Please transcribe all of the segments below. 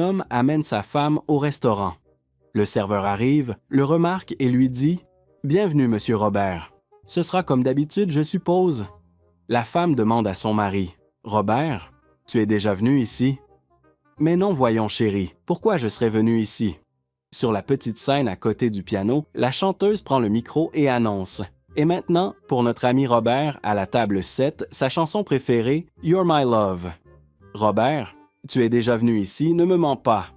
homme amène sa femme au restaurant. Le serveur arrive, le remarque et lui dit « Bienvenue, Monsieur Robert. Ce sera comme d'habitude, je suppose. » La femme demande à son mari « Robert, tu es déjà venu ici? » « Mais non, voyons, chérie, pourquoi je serais venu ici? » Sur la petite scène à côté du piano, la chanteuse prend le micro et annonce « Et maintenant, pour notre ami Robert, à la table 7, sa chanson préférée, You're My Love. » « Robert, tu es déjà venu ici, ne me mens pas. »«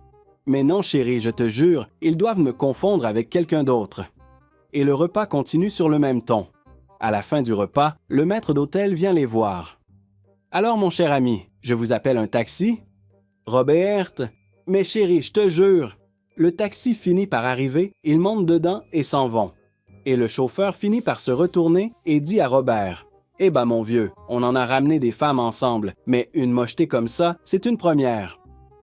Mais non, chérie, je te jure, ils doivent me confondre avec quelqu'un d'autre. » Et le repas continue sur le même ton. À la fin du repas, le maître d'hôtel vient les voir. « Alors, mon cher ami, je vous appelle un taxi? » Robert, « Mais chérie, je te jure. » Le taxi finit par arriver, ils montent dedans et s'en vont. Et le chauffeur finit par se retourner et dit à Robert, « Eh ben mon vieux, on en a ramené des femmes ensemble, mais une mocheté comme ça, c'est une première. »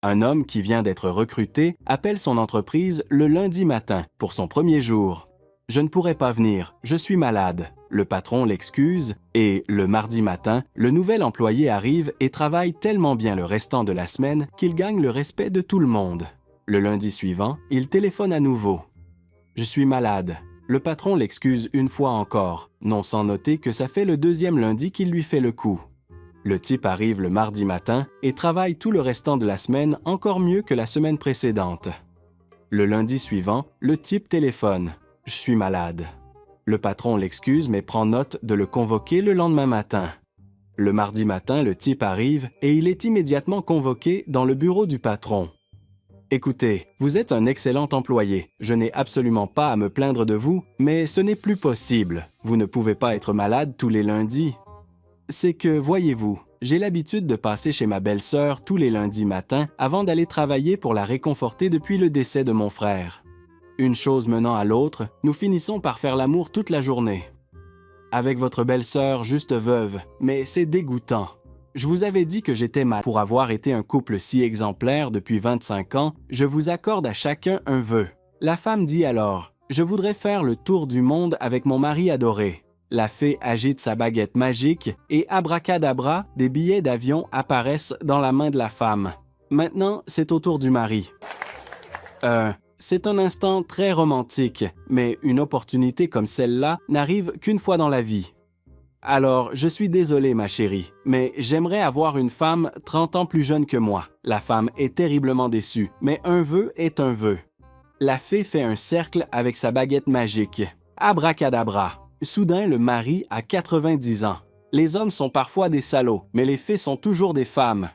Un homme qui vient d'être recruté appelle son entreprise le lundi matin pour son premier jour. « Je ne pourrai pas venir, je suis malade. » Le patron l'excuse et, le mardi matin, le nouvel employé arrive et travaille tellement bien le restant de la semaine qu'il gagne le respect de tout le monde. Le lundi suivant, il téléphone à nouveau. « Je suis malade. » Le patron l'excuse une fois encore, non sans noter que ça fait le deuxième lundi qu'il lui fait le coup. Le type arrive le mardi matin et travaille tout le restant de la semaine encore mieux que la semaine précédente. Le lundi suivant, le type téléphone. « Je suis malade. » Le patron l'excuse mais prend note de le convoquer le lendemain matin. Le mardi matin, le type arrive et il est immédiatement convoqué dans le bureau du patron. « Écoutez, vous êtes un excellent employé. Je n'ai absolument pas à me plaindre de vous, mais ce n'est plus possible. Vous ne pouvez pas être malade tous les lundis. » C'est que, voyez-vous, j'ai l'habitude de passer chez ma belle-sœur tous les lundis matins avant d'aller travailler pour la réconforter depuis le décès de mon frère. Une chose menant à l'autre, nous finissons par faire l'amour toute la journée. Avec votre belle-sœur juste veuve, mais c'est dégoûtant. Je vous avais dit que j'étais mal. Pour avoir été un couple si exemplaire depuis 25 ans, je vous accorde à chacun un vœu. La femme dit alors, « Je voudrais faire le tour du monde avec mon mari adoré. » La fée agite sa baguette magique et abracadabra, des billets d'avion apparaissent dans la main de la femme. Maintenant, c'est au tour du mari. C'est un instant très romantique, mais une opportunité comme celle-là n'arrive qu'une fois dans la vie. Alors, je suis désolé, ma chérie, mais j'aimerais avoir une femme 30 ans plus jeune que moi. La femme est terriblement déçue, mais un vœu est un vœu. La fée fait un cercle avec sa baguette magique. Abracadabra. Soudain, le mari a 90 ans. Les hommes sont parfois des salauds, mais les fées sont toujours des femmes.